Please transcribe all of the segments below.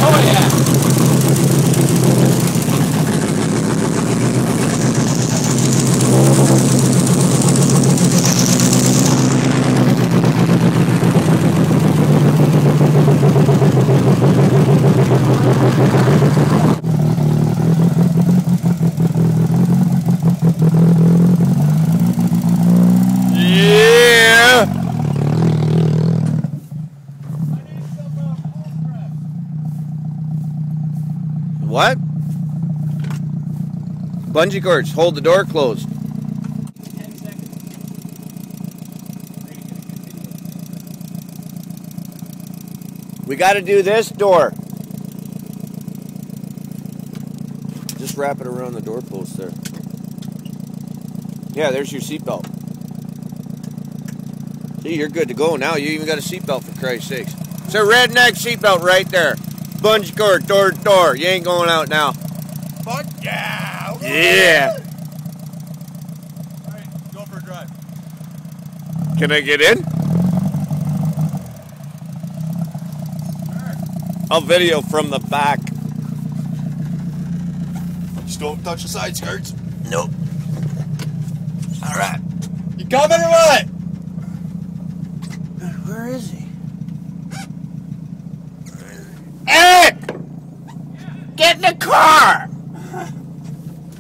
Oh yeah. What? Bungee cords, hold the door closed. 10 seconds. We got to do this door. Just wrap it around the doorpost there. Yeah, there's your seatbelt. See, you're good to go now. You even got a seatbelt, for Christ's sakes. It's a redneck seatbelt right there. Bungee cord, door to door. You ain't going out now. Fuck yeah! Yeah. Alright, go for a drive. Can I get in? Sure. I'll video from the back. Just don't touch the side skirts. Nope. Alright. You coming or what? Where is he? Eric! Get in the car!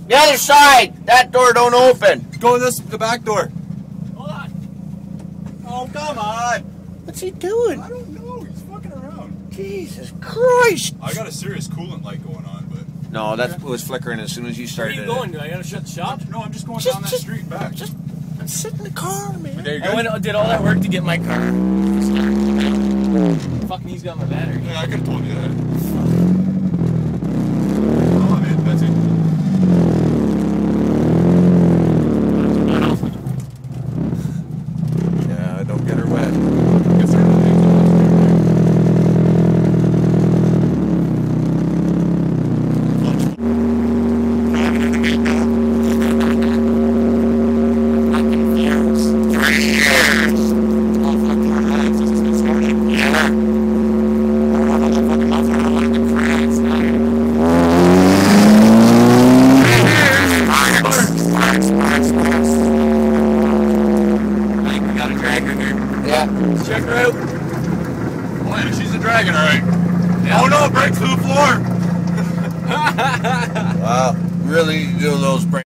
The other side! That door don't open! Go in the back door. Hold on. Oh, come on! What's he doing? I don't know. He's fucking around. Jesus Christ! I got a serious coolant light going on, but... No, that was flickering as soon as you Where are started. you going? Do I gotta shut the shop? No, I'm just going down that street back. Just sit in the car, man. There you I go. went and did all that work to get my car. Fucking he's got my battery. Yeah, I could have told you that. Oh, man, that's it. Yeah, don't get her wet. Guess they're not Check her out. Oh, yeah, she's a dragon, alright. Yeah. Oh no, it breaks through the floor! Wow, really do those break.